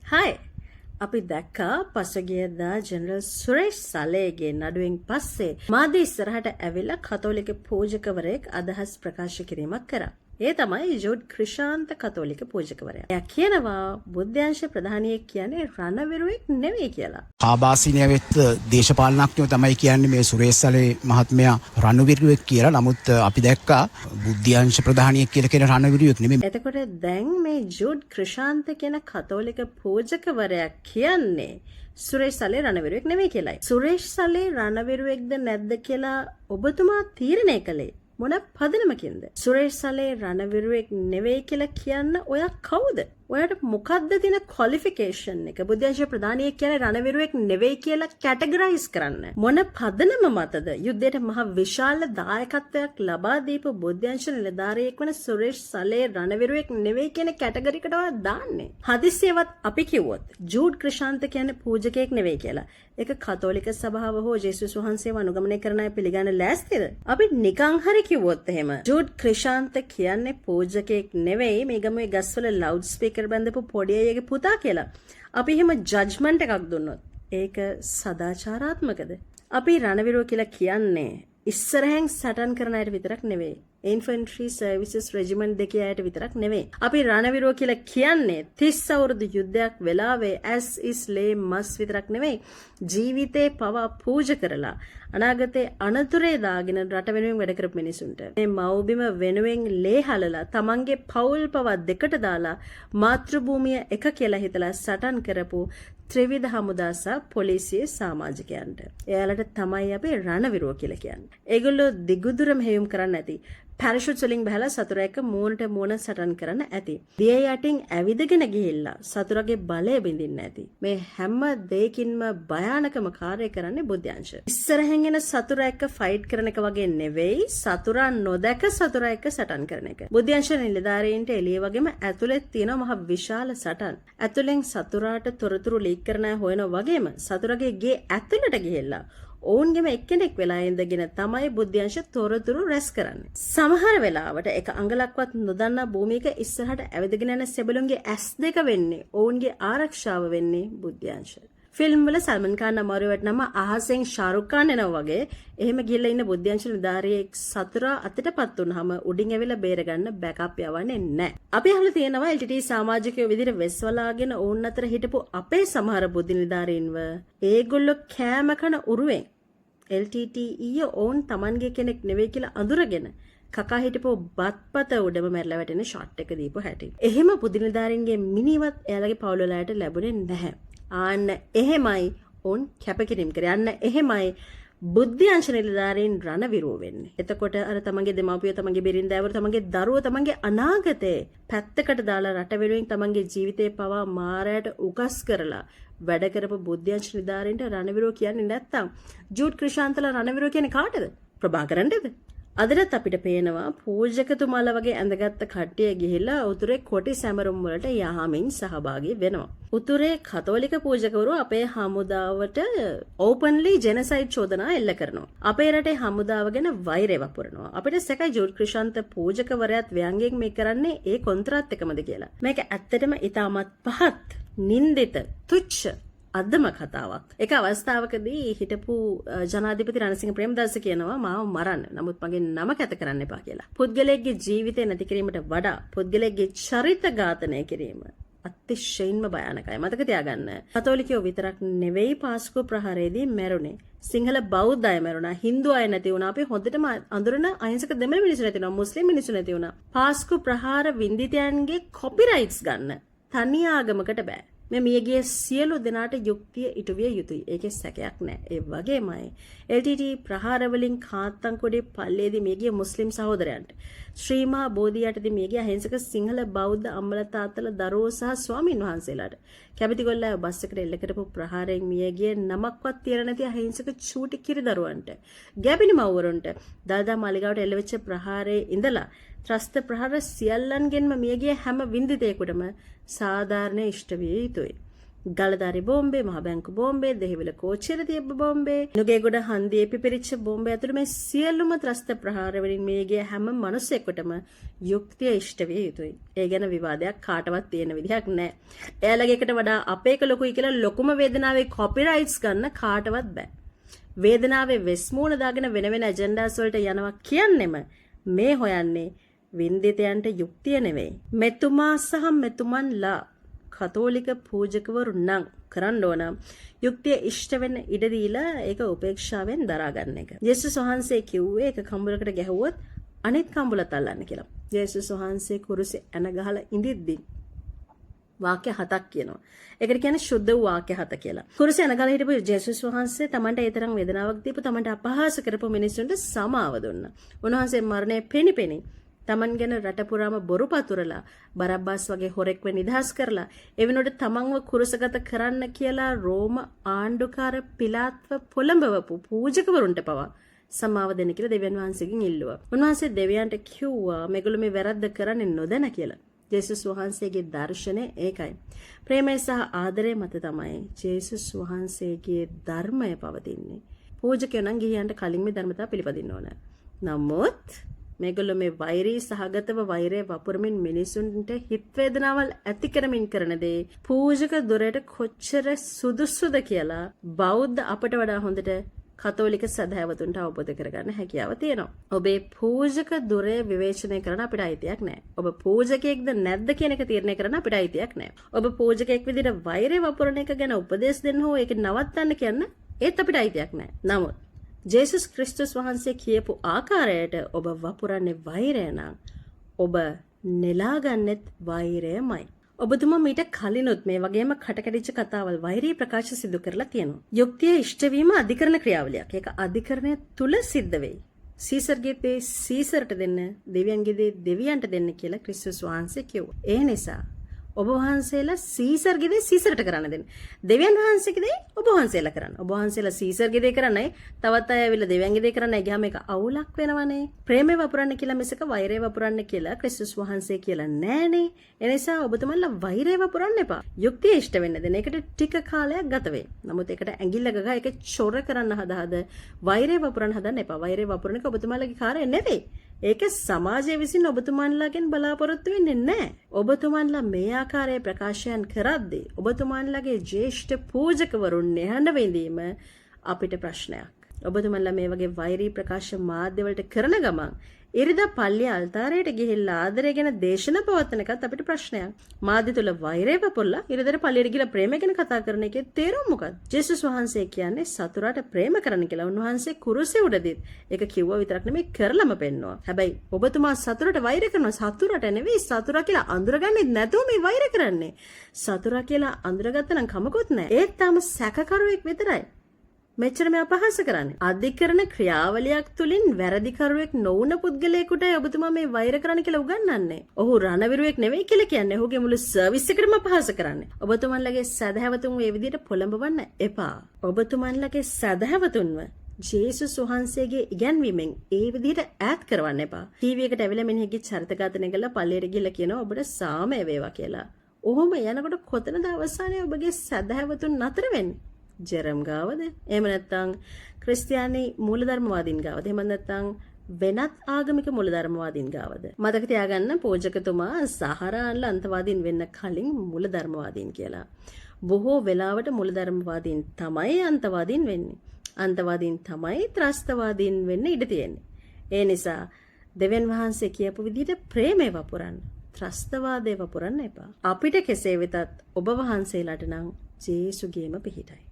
හයි අපි දැක්කා පසුගියදා ජනරල් සුරේෂ් සලේගේ නඩුවෙන් පස්සේ මාධ්‍ය ඉස්සරහට ඇවිල්ලා කතෝලික පූජකවරයෙක් අදහස් ප්‍රකාශ කිරීමක් කරා. ඒ තමයි ජෝඩ් ක්‍රිෂාන්ත කතෝලික පූජකවරයා. එයා කියනවා බුද්ධාංශ ප්‍රධානියෙක් කියන්නේ රණවිරුවෙක් නෙවෙයි කියලා. ආබාසිනිය වෙත් දේශපාලනඥයෝ තමයි කියන්නේ මේ සුරේෂ් සලේ මහත්මයා රණවිරුවෙක් කියලා. නමුත් අපි දැක්කා බුද්ධාංශ ප්‍රධානියෙක් කියලා කියන රණවිරුවෙක් නෙමෙයි. එතකොට දැන් මේ ජෝඩ් ක්‍රිෂාන්ත කියන කතෝලික පූජකවරයා කියන්නේ සුරේෂ් සලේ රණවිරුවෙක් නෙවෙයි කියලායි. සුරේෂ් සලේ රණවිරුවෙක්ද නැද්ද කියලා ඔබතුමා තීරණය කළේ මොන පදනමකින්ද? සුරේෂ් සලේ රණවිරුවෙක් නෙවෙයි කියලා කියන්න ඔයා කවුද? ඔයාට මොකද්ද තියෙන ක්වොලිෆිකේෂන් එක? බුද්ධාංශ ප්‍රධානියෙක් කියන්නේ රණවිරුවෙක් නෙවෙයි කියලා කැටගරයිස් කරන්න. මොන පදනම මතද යුද්ධයට මහ විශාල දායකත්වයක් ලබා දීපු බුද්ධාංශ නිලධාරියෙක් වන සුරේෂ් සලේ රණවිරුවෙක් නෙවෙයි කියන කැටගරියකට ඔයා දාන්නේ? හදිස්සියවත් අපි කිව්වොත් ජූඩ් ක්‍රිෂාන්ත කියන්නේ පූජකයෙක් නෙවෙයි කියලා. ඒක කතෝලික සභාව හෝ ජේසුස් වහන්සේව අනුගමනය කරන අය පිළිගන්න ලෑස්තිද? අපි නිකං හරි කිව්වොත් එහෙම ජූඩ් ක්‍රිෂාන්ත කියන්නේ පූජකයෙක් නෙවෙයි මේ ගමේ ගස්වල ලවුඩ් ස්පීකර් බැඳපු පොඩි අයගේ පුතා කියලා. අපි එහෙම ජජ්මන්ට් එකක් දුන්නොත් ඒක සදාචාරාත්මකද? අපි රණවිරුව කියලා කියන්නේ ඉස්සරහෙන් සටන් කරන අයට විතරක් නෙවෙයි. ඉන්ෆන්ට්‍රි සර්විසස් රෙජිමන්ට් දෙකේ අයට විතරක් නෙවෙයි. අපි රණවිරුව කියලා කියන්නේ 30 අවුරුදු යුද්ධයක් වෙලාවේ as is lay must විතරක් නෙවෙයි. ජීවිතේ පවා පූජ කරලා අනාගතේ අනතුරේ දාගෙන රට වෙනුවෙන් වැඩ කරපු මිනිසුන්ට මේ මව්බිම වෙනුවෙන් ලේ හලලා තමන්ගේ පවුල් පවා දෙකට දාලා මාතෘභූමිය එක කියලා හිතලා සටන් කරපු ත්‍රිවිධ හමුදා සහ පොලිසියේ සමාජිකයන්ට. එයාලට තමයි අපි රණවිරුව කියලා කියන්නේ. ඒගොල්ලෝ දිගුදුර මෙහෙයුම් කරන්න ඇති. පැරෂුට් වලින් බහලා සතුරා එක්ක මූණට මූණ සටන් කරන්න ඇති. දිය යටින් ඇවිදගෙන ගිහිල්ලා සතුරාගේ බලය බින්දින්න ඇති. මේ හැම දෙයකින්ම භයානකම කාර්යය කරන්නේ බුද්ධාංශ. ඉස්සරහෙන් එන සතුරා එක්ක ෆයිට් කරන එක වගේ නෙවෙයි, සතුරා නොදැක සතුරා එක්ක සටන් කරන එක. බුද්ධාංශ නිලධාරීන්ට එළිය වගේම ඇතුලේ තියෙන මහ විශාල සටන්. ඇතුලෙන් සතුරාට තොරතුරු ලීක් කරන අය හොයනවා වගේම සතුරාගේ ගේ ඇතුලට ගිහිල්ලා ඔවුන්ගේම එක්කෙනෙක් වෙලා ඉඳගෙන තමයි බුද්ධාංශ තොරතුරු රැස් කරන්නේ. සමහර වෙලාවට එක අඟලක්වත් නොදන්නා භූමියක ඉස්සරහට ඇවිදගෙන යන සෙබළුන්ගේ ඇස් දෙක වෙන්නේ ඔවුන්ගේ ආරක්ෂාව වෙන්නේ බුද්ධාංශ. ෆිල්ම් වල සල්මන් ඛාන් අමාරුවට නම අහසෙන් ශාරුක් ඛාන් එනවා වගේ එහෙම ගිහලා ඉන්න බුද්ධාංශ නිලධාරියෙක් සතුරා අතටපත් වුනහම උඩින් ඇවිල්ලා බේරගන්න බෑකප් යවන්නේ නැහැ. අපි අහලා තියෙනවා LTT සමාජිකයෝ විදිහට වෙස්වලාගෙන ඕන් අතර හිටපු අපේ සමහර බුද්ධ නිලධාරීන්ව ඒගොල්ලෝ කෑම කන උරුවෙන් LTT ඊය ඕන් Tamanගේ කෙනෙක් නෙවෙයි කියලා අඳුරගෙන කකා හිටපු බත්පත උඩම මැරලා වැටෙන ෂොට් එක දීපු හැටි. එහෙම බුද්ධ නිලධාරීන්ගේ මිනිවත් එයාලගේ පවුල් වලට ලැබුණේ නැහැ. ආන්න එහෙමයි ඕන් කැපකිරීම කරේ. අන්න එහෙමයි බුද්ධාංශ නිලධාරීන් රණවිරුව වෙන්නේ. එතකොට අර තමන්ගේ දෙමාපියෝ, තමන්ගේ බිරින්දෑවරු, තමන්ගේ දරුවෝ, තමන්ගේ අනාගතේ පැත්තකට දාලා රට වෙනුවෙන් තමන්ගේ ජීවිතේ පවා මාරයට උකස් කරලා වැඩ කරපු බුද්ධාංශ නිලධාරීන්ට රණවිරුව කියන්නේ නැත්තම් ජූඩ් ක්‍රිෂාන්තලා රණවිරුව කියන්නේ කාටද? ප්‍රභාකරන්ටද? අදටත් අපිට පේනවා පූජකතුමාලා වගේ ඇඳගත්ත කට්ටිය ගිහිල්ලා උතුරේ කොටි සැමරුම් වලට යහමින් සහභාගී වෙනවා. උතුරේ කතෝලික පූජකවරු අපේ හමුදාවට ඕපන්ලි ජෙනසයිඩ් චෝදනා එල්ල කරනවා. අපේ රටේ හමුදාව ගැන වෛරය වපුරනවා. අපිට සැකයි ජූඩ් ක්‍රිෂාන්ත පූජකවරයාත් ව්‍යංගයෙන් මේ කරන්නේ ඒ කොන්ත්‍රාත් එකමද කියලා. මේක ඇත්තටම ඉතාමත් පහත්, නින්දිත, තුච්ඡ අදම කතාවක්. එක අවස්ථාවකදී හිටපු ජනාධිපති රණසිංහ ප්‍රේමදාස කියනවා මාව මරන්න. නමුත් මගේ නම කැත කරන්න එපා කියලා. පුද්ගලයෙක්ගේ ජීවිතය නැති කිරීමට වඩා පුද්ගලයෙක්ගේ චරිත ඝාතනය කිරීම අතිශයින්ම භයානකයි. මතක තියාගන්න. කතෝලිකයෝ විතරක් නෙවෙයි පාස්කු ප්‍රහාරයේදී මැරුණේ. සිංහල බෞද්ධ අය මැරුණා. හින්දු අය නැති වුණා. අපි හොඳටම අඳුරන අහිංසක දෙමළ මිනිස්සු නැති වුණා. මුස්ලිම් මිනිස්සු නැති වුණා. පාස්කු ප්‍රහාර වින්දිතයන්ගේ කොපිරයිට්ස් ගන්න තනි ආගමකට බෑ. මේ මියගිය සියලු දෙනාට යුක්තිය ඉටුවිය යුතුයි. ඒකේ සැකයක් නැහැ. ඒ වගේමයි LTT ප්‍රහාර වලින් කාත්තන්කොඩේ පල්ලියේදී මියගිය මුස්ලිම් සහෝදරයන්ට ශ්‍රීමා බෝධිය යටදී මියගිය අහිංසක සිංහල බෞද්ධ අම්මලා තාත්තලා දරුවෝ සහ ස්වාමින් වහන්සේලාට කැපිතිගොල්ලෑ බස් එකට එල්ල කරපු ප්‍රහාරයෙන් මියගිය නමක්වත් තියර නැති අහිංසක චූටි කිරි දරුවන්ට ගැබිනි මව්වරුන්ට දල්දා මාලිගාවට එල්ලවෙච්ච ප්‍රහාරයේ ඉඳලා ත්‍රස්ත ප්‍රහාර සියල්ලන්ගෙන්ම මියගිය හැම වින්දිතයෙකුටම සාධාරණ ඉෂ්ට විය යුතුයි. ගලදාරි බෝම්බේ, මහ බැංකු බෝම්බේ, දෙහිවල කෝච්චියට තිබ්බ බෝම්බේ, නුගේගොඩ හන්දියේ පිපිරිච්ච බෝම්බේ ඇතුළු මේ සියලුම ත්‍රස්ත ප්‍රහාර වලින් මේ ගිය හැම මිනිසෙකුටම යුක්තිය ඉෂ්ට විය යුතුයි. ඒ ගැන විවාදයක් කාටවත් තියෙන විදිහක් නැහැ. එයාලගේ එකට වඩා අපේක ලොකුයි කියලා ලොකුම වේදනාවේ කොපිරයිට්ස් ගන්න කාටවත් බෑ. වේදනාවේ වෙස්මූණ දාගෙන වෙන වෙන ඇජෙන්ඩාස් වලට යනවා කියන්නෙම මේ හොයන්නේ වින්දිතයන්ට යුක්තිය නෙවෙයි. මෙතුමා සහ මෙතුමන්ලා කතෝලික පූජකවරු නම් කරන්න ඕන යුක්තිය ඉෂ්ට වෙන්න ඉඩ දීලා ඒක උපේක්ෂාවෙන් දරා ගන්න එක. යේසුස් වහන්සේ කිව්වේ එක කඹුලකට ගැහුවොත් අනිත් කඹුලත් අල්ලන්න කියලා. යේසුස් වහන්සේ කුරුසේ ඇන ගහලා ඉඳිද්දි වාක්‍ය 7ක් කියනවා. ඒකට කියන්නේ ශුද්ධ වූ වාක්‍ය 7 කියලා. කුරුසේ ඇන ගහලා හිටපු යේසුස් වහන්සේ Tamanට ඒ තරම් වේදනාවක් දීපු Tamanට අපහාස කරපු මිනිස්සුන්ට සමාව දුන්නා. උන්වහන්සේ මරණය පෙනිපෙනි තමන් ගැන රට පුරාම බොරු පතුරලා බරබ්බාස් වගේ හොරෙක් වෙ නිදහස් කරලා එවිනොට තමන්ව කුරුසගත කරන්න කියලා රෝම ආණ්ඩුකාර පිලාත්ව පොළඹවපු පූජකවරුන්ට පවා සමාව දෙන්න කියලා දෙවියන් වහන්සේගෙන් ඉල්ලුවා. උන්වහන්සේ දෙවියන්ට කිව්වා මේගොල්ලෝ මේ වැරද්ද කරන්නේ නොදැන කියලා. ජේසුස් වහන්සේගේ දර්ශනය ඒකයි. ප්‍රේමය සහ ආදරය මත තමයි ජේසුස් වහන්සේගේ ධර්මය පවතින්නේ. පූජකයෝ නම් ගිහියන්ට කලින් මේ ධර්මතාව පිළිපදින්න ඕන. නමුත් මේගොල්ලෝ මේ වෛරී සහගතව වෛරය වපුරමින් මිනිසුන්ට හිත් වේදනාවල් ඇති කරමින් කරන දේ පූජක දොරට කොච්චර සුදුසුද කියලා බෞද්ධ අපට වඩා හොඳට කතෝලික සදහැවතුන්ට අවබෝධ කරගන්න හැකියාව තියෙනවා. ඔබේ පූජක දොරේ විවේචනය කරන්න අපිට අයිතියක් නැහැ. ඔබ පූජකයෙක්ද නැද්ද කියන එක තීරණය කරන්න අපිට අයිතියක් නැහැ. ඔබ පූජකයෙක් විදිහට වෛරය වපුරන එක ගැන උපදෙස් දෙන්න හෝ ඒක නවත්තන්න කියන්න ඒත් අපිට අයිතියක් නැහැ. නමුත් ජේසුස් ක්‍රිස්තුස් වහන්සේ කියපු ආකාරයට ඔබ වපුරන්නේ වෛරය නම් ඔබ නෙලාගන්නෙත් වෛරයමයි. ඔබතුමා මීට කලිනුත් මේ වගේම කටකැඩිච්ච කතාවල් වෛරී ප්‍රකාශ සිදු කරලා තියෙනවා. යුක්තිය ඉෂ්ට වීම අධිකරණ ක්‍රියාවලියක්. ඒක අධිකරණය තුල සිද්ධ වෙයි. සීසර්ගේ දේ සීසර්ට දෙන්න, දෙවියන්ගේ දේ දෙවියන්ට දෙන්න කියලා ක්‍රිස්තුස් වහන්සේ කිව්වා. ඒ නිසා ඔබ වහන්සේලා සීසර්ගේ දේ සීසර්ට කරන්න දෙන්න. දෙවියන් වහන්සේගේ දේ ඔබ වහන්සේලා කරන්න. ඔබ වහන්සේලා සීසර්ගේ දේ කරන්නයි තවත් අය ඇවිල්ලා දෙවියන්ගේ දේ කරන්නයි ගියාම ඒක අවුලක් වෙනවනේ. ප්‍රේමය වපුරන්න කියලා මිසක වෛරය වපුරන්න කියලා ක්‍රිස්තුස් වහන්සේ කියලා නෑනේ. ඒ නිසා ඔබතුමන්ලා වෛරය වපුරන්න එපා. යුක්තිය ඉෂ්ට වෙන්න දෙන්න. ඒකට ටික කාලයක් ගත වෙයි. නමුත් ඒකට ඇඟිල්ල ගගා ඒක චොර කරන්න හදාද වෛරය වපුරන්න හදන්න එපා. වෛරය වපුරන එක ඔබතුමාලගේ කාර්යය නෙවෙයි. ඒක සමාජය විසින් ඔබතුමන්ලාගෙන් බලාපොරොත්තු වෙන්නේ නැහැ. ඔබතුමන්ලා මේ ආකාරයේ ප්‍රකාශයන් කරද්දී ඔබතුමන්ලාගේ ජ්‍යෙෂ්ඨ පූජකවරුන් නිහඬ වෙඳීම අපිට ප්‍රශ්නයක්. ඔබතුමන්ලා මේ වගේ වෛරී ප්‍රකාශ මාධ්‍ය වලට කරන ගමන් ඉරිදා පල්ලිය අල්තාරයට ගිහිල්ලා ආදරය ගැන දේශන පවත්වන එකත් අපිට ප්‍රශ්නයක්. මාධ්‍ය තුල වෛරය වපුරලා ඉරිදාට පල්ලියට ගිහලා ප්‍රේමය ගැන කතා කරන එකේ තේරුම මොකක්ද? ජේසුස් වහන්සේ කියන්නේ සතුරාට ප්‍රේම කරන්න කියලා. උන්වහන්සේ කුරුසේ උඩදීත් ඒක කිව්වා විතරක් නෙමෙයි කරලම පෙන්නවා. හැබැයි ඔබතුමා සතුරට වෛර කරනවා. සතුරට නෙවෙයි, සතුරා කියලා අඳුරගන්නේ නැතුව මේ වෛර කරන්නේ. සතුරා කියලා අඳුරගත්තා නම් කමකුත් නැහැ. ඒත් තාම සැකකරුවෙක් විතරයි. මෙච්චර මේ අපහාස කරන්නේ. අධිකරණ ක්‍රියාවලියක් තුලින් වැරදිකරුවෙක් නොවුන පුද්ගලයෙකුට ඔබතුමා මේ වෛර කරන්න කියලා උගන්වන්නේ. ඔහු රණවිරුවෙක් නෙවෙයි කියලා කියන්නේ. ඔහුගේ මුළු සර්විස් එකටම අපහාස කරන්නේ. ඔබතුමන්ලගේ සදහැවතුන් මේ විදිහට පොළඹවන්න එපා. ඔබතුමන්ලගේ සදහැවතුන්ව ජේසුස් වහන්සේගේ ඉගැන්වීමෙන් ඒ විදිහට ඈත් කරවන්න එපා. ටීවී එකට ඇවිල්ලා මිනිහෙක්ගේ චරිත ඝාතනය කරලා පල්ලියට ගිහලා කියනවා ඔබට සාමය වේවා කියලා. ඔහොම යනකොට කොතනද අවසානයේ ඔබගේ සදහැවතුන් නතර වෙන්නේ? ජෙරම් ගාවද? එහෙම නැත්නම් ක්‍රිස්තියානි මූලධර්මවාදීන් ගාවද? එහෙම නැත්නම් වෙනත් ආගමික මූලධර්මවාදීන් ගාවද? මතක තියාගන්න පූජකතුමා සහරාන්ලා අන්තවාදීන් වෙන්න කලින් මූලධර්මවාදීන් කියලා. බොහෝ වෙලාවට මූලධර්මවාදීන් තමයි අන්තවාදීන් වෙන්නේ. අන්තවාදීන් තමයි ත්‍රස්තවාදීන් වෙන්න ඉඩ තියෙන්නේ. ඒ නිසා දෙවියන් වහන්සේ කියපු විදිහට ප්‍රේමය වපුරන්න, ත්‍රස්තවාදය වපුරන්න එපා. අපිට කෙසේ වෙතත් ඔබ වහන්සේලාට නම් ජේසුගේම පිහිටයි.